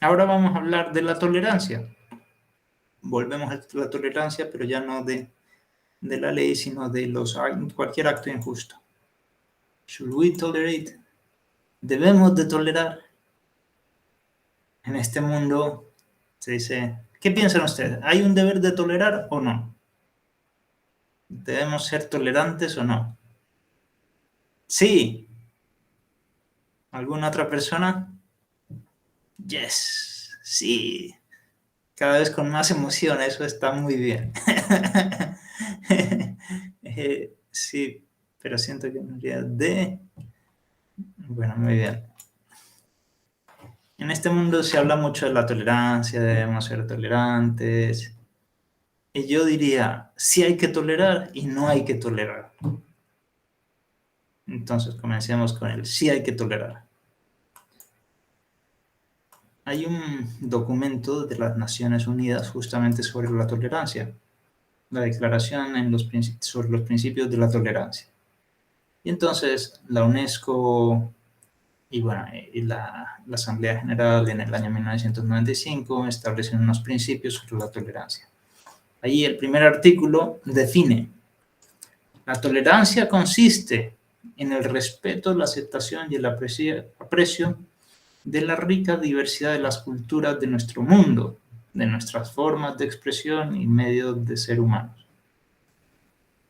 Ahora vamos a hablar de la tolerancia. Volvemos a la tolerancia, pero ya no de la ley, sino de cualquier acto injusto. Should we tolerate? ¿Debemos de tolerar? En este mundo se dice, ¿qué piensan ustedes? ¿Hay un deber de tolerar o no? ¿Debemos ser tolerantes o no? Sí. ¿Alguna otra persona? Yes. Sí. Cada vez con más emoción, eso está muy bien. Sí, pero siento que en realidad Bueno, muy bien. En este mundo se habla mucho de la tolerancia, debemos ser tolerantes. Y yo diría, sí hay que tolerar y no hay que tolerar. Entonces comencemos con el sí hay que tolerar. Hay un documento de las Naciones Unidas justamente sobre la tolerancia, la Declaración sobre los Principios de la Tolerancia. Y entonces la UNESCO y la Asamblea General en el año 1995 establecen unos principios sobre la tolerancia. Ahí el primer artículo define: la tolerancia consiste en el respeto, la aceptación y el aprecio de la rica diversidad de las culturas de nuestro mundo, de nuestras formas de expresión y medios de ser humanos.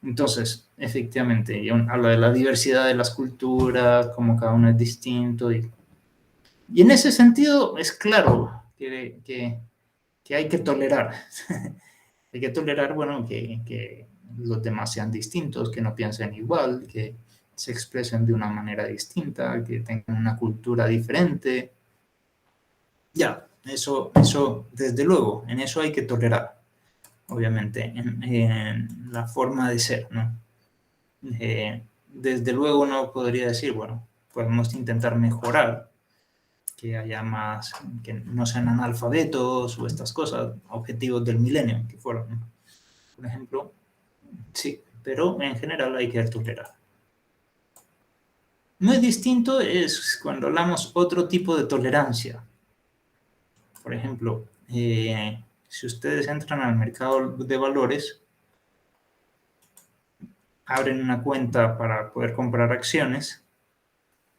Entonces, efectivamente, habla de la diversidad de las culturas, cómo cada uno es distinto. Y en ese sentido es claro que hay que tolerar. Hay que tolerar, bueno, que los demás sean distintos, que no piensen igual, que se expresen de una manera distinta, que tengan una cultura diferente. Ya, eso desde luego, en eso hay que tolerar, obviamente, en la forma de ser, ¿no? Desde luego no podría decir, bueno, podemos intentar mejorar, que haya más, que no sean analfabetos o estas cosas, objetivos del milenio que fueron, ¿no? Por ejemplo, sí, pero en general hay que tolerar. Muy distinto es cuando hablamos otro tipo de tolerancia. Por ejemplo, si ustedes entran al mercado de valores, abren una cuenta para poder comprar acciones,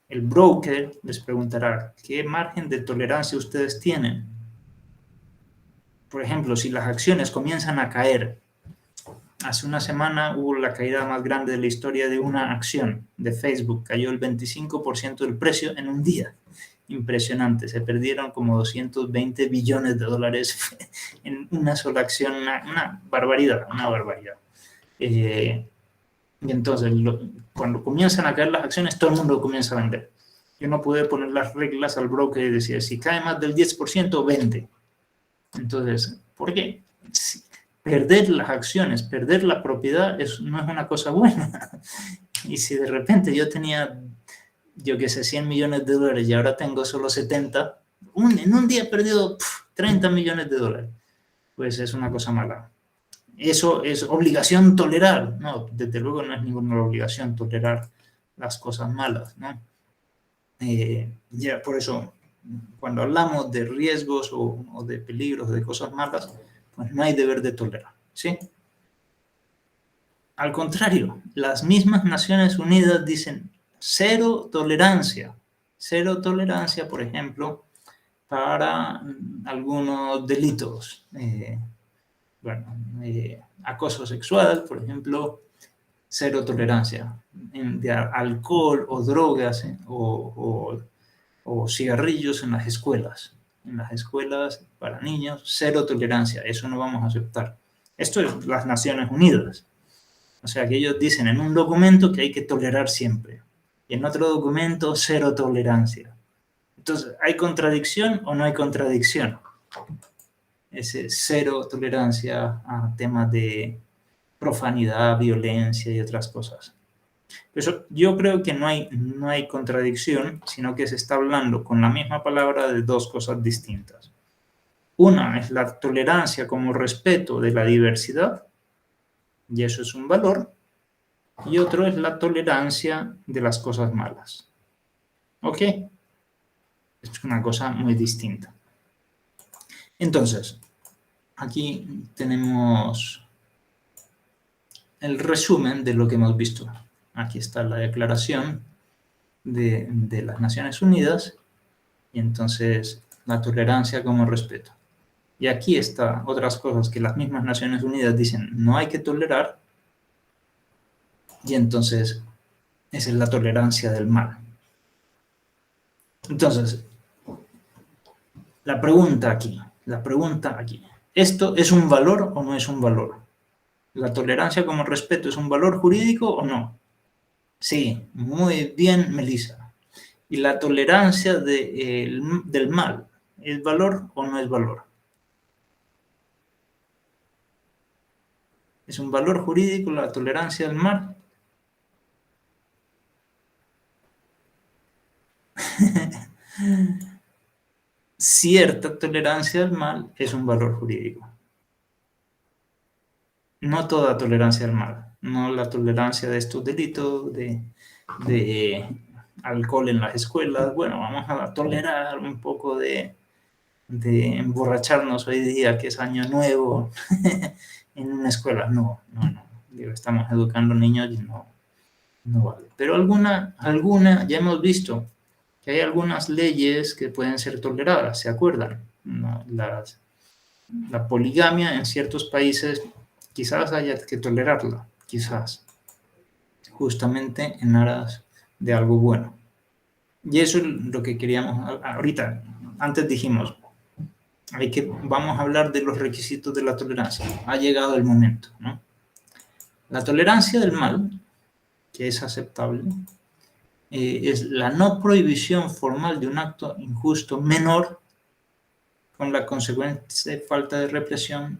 el broker les preguntará qué margen de tolerancia ustedes tienen. Por ejemplo, si las acciones comienzan a caer, hace una semana hubo la caída más grande de la historia de una acción de Facebook, cayó el 25% del precio en un día. Impresionante, se perdieron como 220 billones de dólares en una sola acción, una barbaridad, una barbaridad. Y entonces, cuando comienzan a caer las acciones, todo el mundo comienza a vender. Yo no pude poner las reglas al broker y decir, si cae más del 10%, vende. Entonces, ¿por qué? Perder las acciones, perder la propiedad, no es una cosa buena. Y si de repente yo tenía, yo qué sé, 100 millones de dólares y ahora tengo solo 70, en un día he perdido 30 millones de dólares, pues es una cosa mala. Eso es obligación tolerar, no, desde luego no es ninguna obligación tolerar las cosas malas, ¿no? Ya por eso, cuando hablamos de riesgos o de peligros, de cosas malas, pues no hay deber de tolerar, ¿sí? Al contrario, las mismas Naciones Unidas dicen cero tolerancia, por ejemplo, para algunos delitos. Acoso sexual, por ejemplo, cero tolerancia. De alcohol o drogas o cigarrillos en las escuelas. En las escuelas para niños, cero tolerancia. Eso no vamos a aceptar. Esto es las Naciones Unidas. O sea, que ellos dicen en un documento que hay que tolerar siempre. Y en otro documento, cero tolerancia. Entonces, ¿hay contradicción o no hay contradicción? Ese cero tolerancia a temas de profanidad, violencia y otras cosas. Eso, yo creo que no hay contradicción, sino que se está hablando con la misma palabra de dos cosas distintas. Una es la tolerancia como respeto de la diversidad, y eso es un valor, y otro es la tolerancia de las cosas malas. ¿Ok? Es una cosa muy distinta. Entonces, aquí tenemos el resumen de lo que hemos visto. Aquí está la declaración de las Naciones Unidas y entonces la tolerancia como respeto. Y aquí está otras cosas que las mismas Naciones Unidas dicen no hay que tolerar y entonces esa es la tolerancia del mal. Entonces, la pregunta aquí, ¿esto es un valor o no es un valor? ¿La tolerancia como respeto es un valor jurídico o no? Sí, muy bien, Melissa. ¿Y la tolerancia del mal es valor o no es valor? ¿Es un valor jurídico la tolerancia del mal? Cierta tolerancia al mal es un valor jurídico. No toda tolerancia al mal, no la tolerancia de estos delitos, de alcohol en las escuelas. Bueno, vamos a tolerar un poco de emborracharnos hoy día, que es año nuevo, en una escuela. No. Digo, estamos educando niños y no vale. Pero alguna, ya hemos visto que hay algunas leyes que pueden ser toleradas, ¿se acuerdan? No, la poligamia en ciertos países quizás haya que tolerarla, quizás, justamente en aras de algo bueno. Y eso es lo que queríamos ahorita. Antes dijimos, vamos a hablar de los requisitos de la tolerancia. Ha llegado el momento, ¿no? La tolerancia del mal, que es aceptable, es la no prohibición formal de un acto injusto menor con la consecuente falta de represión,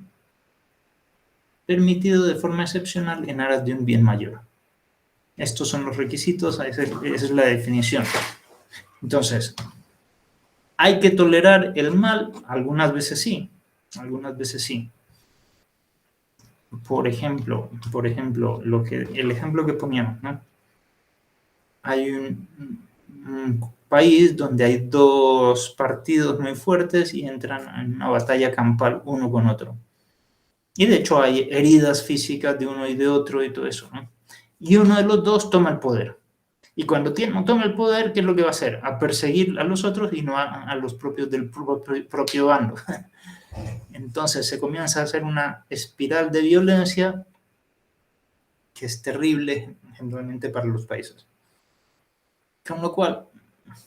permitido de forma excepcional en aras de un bien mayor. Estos son los requisitos, esa es la definición. Entonces, ¿hay que tolerar el mal? Algunas veces sí, algunas veces sí. Por ejemplo, el ejemplo que poníamos, ¿no? Hay un país donde hay dos partidos muy fuertes y entran en una batalla campal uno con otro. Y de hecho hay heridas físicas de uno y de otro y todo eso, ¿no? Y uno de los dos toma el poder. Y cuando toma el poder, ¿qué es lo que va a hacer? A perseguir a los otros y no a los propios del propio bando. Entonces se comienza a hacer una espiral de violencia que es terrible generalmente para los países. Con lo cual,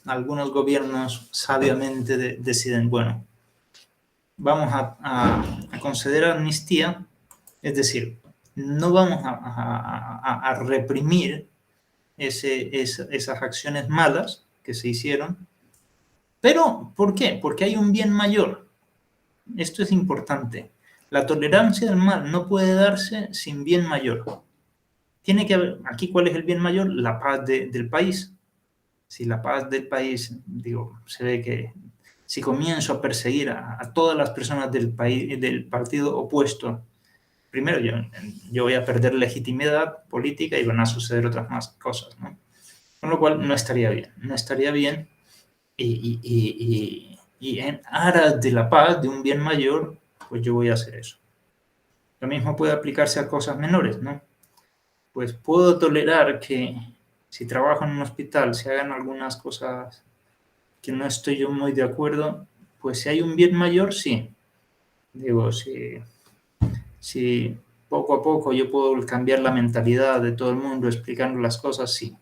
algunos gobiernos sabiamente deciden, bueno, vamos a conceder amnistía, es decir, no vamos a reprimir esas acciones malas que se hicieron. Pero, ¿por qué? Porque hay un bien mayor. Esto es importante. La tolerancia del mal no puede darse sin bien mayor. Tiene que haber, aquí, ¿cuál es el bien mayor? La paz del país. Si la paz del país, digo, se ve que si comienzo a perseguir a todas las personas del país, del partido opuesto, primero yo voy a perder legitimidad política y van a suceder otras más cosas, ¿no? Con lo cual no estaría bien. No estaría bien y en aras de la paz, de un bien mayor, pues yo voy a hacer eso. Lo mismo puede aplicarse a cosas menores, ¿no? Pues puedo tolerar que si trabajo en un hospital se hagan algunas cosas que no estoy yo muy de acuerdo, pues si hay un bien mayor, sí. Digo, si poco a poco yo puedo cambiar la mentalidad de todo el mundo explicando las cosas, sí.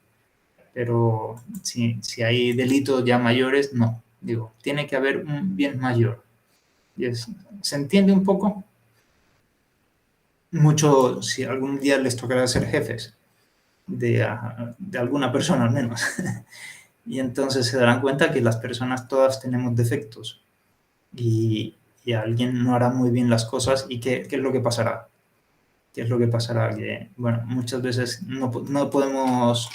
Pero si hay delitos ya mayores, no. Digo, tiene que haber un bien mayor. ¿Se entiende un poco? Mucho, si algún día les tocará ser jefes de alguna persona al menos. Y entonces se darán cuenta que las personas todas tenemos defectos y alguien no hará muy bien las cosas y ¿qué es lo que pasará? ¿Qué es lo que pasará? Que, bueno, muchas veces no podemos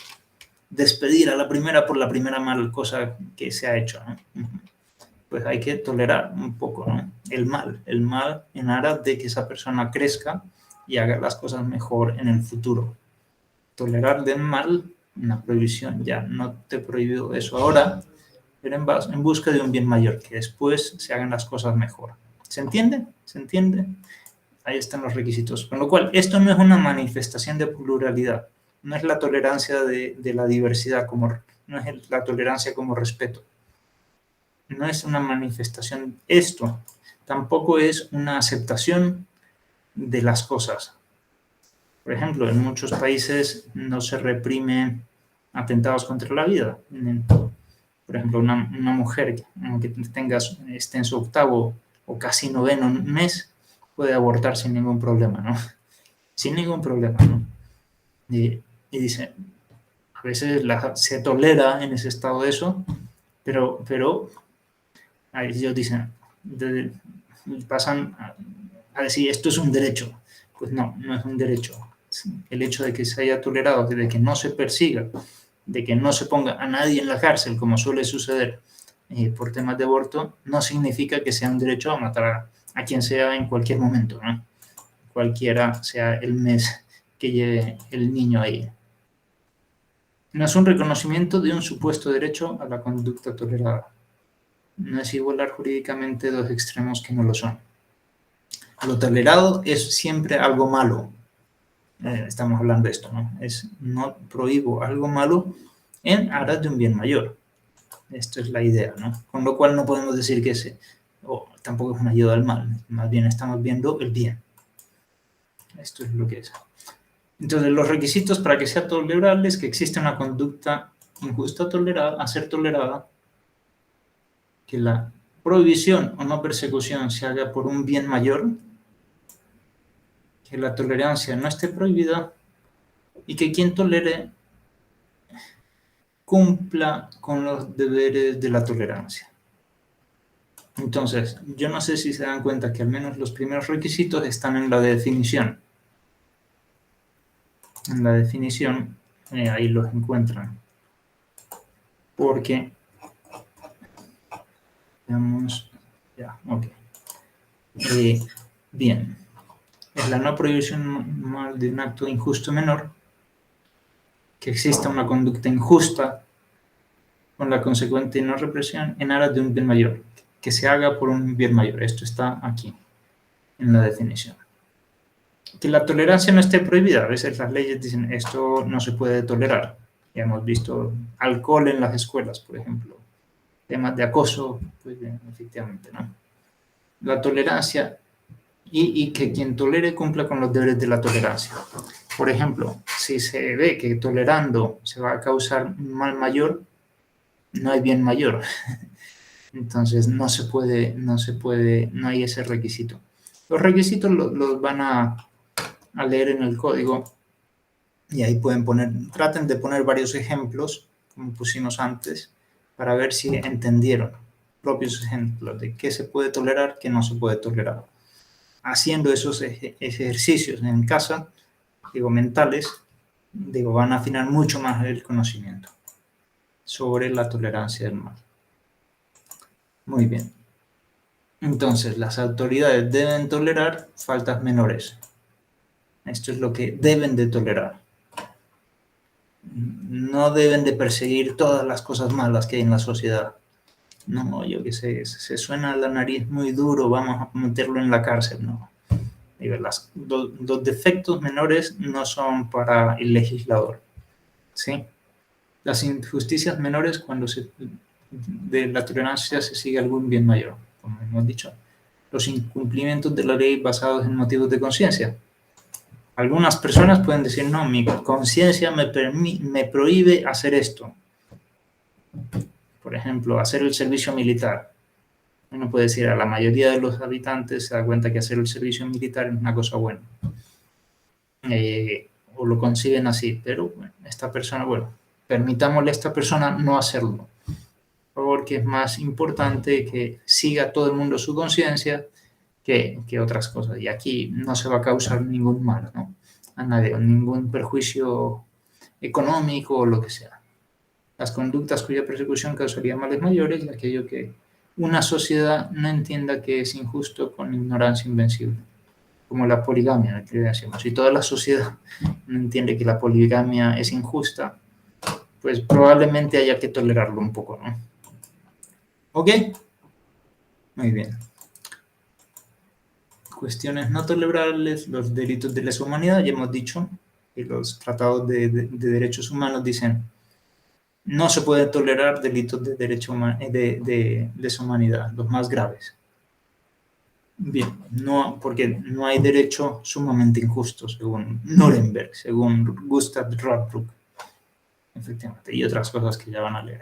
despedir a la primera por la primera mal cosa que se ha hecho, ¿no? Pues hay que tolerar un poco, ¿no? El mal en aras de que esa persona crezca y haga las cosas mejor en el futuro. Tolerar del mal, una prohibición, ya no te prohíbo eso ahora, pero en busca de un bien mayor, que después se hagan las cosas mejor. ¿Se entiende? ¿Se entiende? Ahí están los requisitos. Con lo cual, esto no es una manifestación de pluralidad. No es la tolerancia de la diversidad, no es la tolerancia como respeto. No es una manifestación esto. Tampoco es una aceptación de las cosas. Por ejemplo, en muchos países no se reprime atentados contra la vida. Por ejemplo, una mujer que esté en su octavo o casi noveno mes puede abortar sin ningún problema, ¿no? Sin ningún problema, ¿no? Y dice, a veces se tolera en ese estado eso, pero ellos dicen, pasan a decir, esto es un derecho. Pues no, no es un derecho. El hecho de que se haya tolerado, de que no se persiga, de que no se ponga a nadie en la cárcel, como suele suceder por temas de aborto, no significa que sea un derecho a matar a quien sea en cualquier momento, ¿no? Cualquiera sea el mes que lleve el niño ahí. No es un reconocimiento de un supuesto derecho a la conducta tolerada. No es igualar jurídicamente dos extremos que no lo son. Lo tolerado es siempre algo malo. Estamos hablando de esto, ¿no? No prohíbo algo malo en aras de un bien mayor. Esto es la idea, ¿no? Con lo cual no podemos decir que tampoco es una ayuda al mal. Más bien estamos viendo el bien. Esto es lo que es. Entonces, los requisitos para que sea tolerable es que exista una conducta injusta a ser tolerada, que la prohibición o no persecución se haga por un bien mayor, que la tolerancia no esté prohibida y que quien tolere cumpla con los deberes de la tolerancia. Entonces, yo no sé si se dan cuenta que al menos los primeros requisitos están en la definición. En la definición, ahí los encuentran. Porque, veamos, ya, ok. Bien, es la no prohibición de un acto injusto menor, que exista una conducta injusta con la consecuente no represión en aras de un bien mayor, que se haga por un bien mayor. Esto está aquí, en la definición. Que la tolerancia no esté prohibida. A veces las leyes dicen esto no se puede tolerar. Ya hemos visto alcohol en las escuelas, por ejemplo. Temas de acoso, pues bien, efectivamente, ¿no? La tolerancia y que quien tolere cumpla con los deberes de la tolerancia. Por ejemplo, si se ve que tolerando se va a causar un mal mayor, no hay bien mayor. Entonces no hay ese requisito. Los requisitos los van a leer en el código y ahí traten de poner varios ejemplos, como pusimos antes, para ver si entendieron propios ejemplos de qué se puede tolerar, qué no se puede tolerar. Haciendo esos ejercicios en casa, mentales, van a afinar mucho más el conocimiento sobre la tolerancia del mal. Muy bien. Entonces, las autoridades deben tolerar faltas menores. Esto es lo que deben de tolerar. No deben de perseguir todas las cosas malas que hay en la sociedad. No, yo qué sé, se suena la nariz muy duro, vamos a meterlo en la cárcel. No. Los defectos menores no son para el legislador. ¿Sí? Las injusticias menores cuando de la tolerancia se sigue algún bien mayor, como hemos dicho. Los incumplimientos de la ley basados en motivos de conciencia. Algunas personas pueden decir, no, mi conciencia me prohíbe hacer esto. Por ejemplo, hacer el servicio militar. Uno puede decir, a la mayoría de los habitantes se da cuenta que hacer el servicio militar es una cosa buena. O lo conciben así, pero esta persona, permitámosle a esta persona no hacerlo. Porque es más importante que siga todo el mundo su conciencia que otras cosas. Y aquí no se va a causar ningún mal, ¿no? A nadie, ningún perjuicio económico o lo que sea. Las conductas cuya persecución causaría males mayores y aquello que una sociedad no entienda que es injusto con ignorancia invencible, como la poligamia, que decimos. Si toda la sociedad no entiende que la poligamia es injusta, pues probablemente haya que tolerarlo un poco, ¿no? ¿Ok? Muy bien. cuestiones no tolerables, los delitos de lesa humanidad, ya hemos dicho, que los tratados de derechos humanos dicen no se puede tolerar delitos de, de lesa humanidad, los más graves. Bien, no, porque no hay derecho sumamente injusto, según Nuremberg, según Gustav Radbruch, efectivamente, y otras cosas que ya van a leer.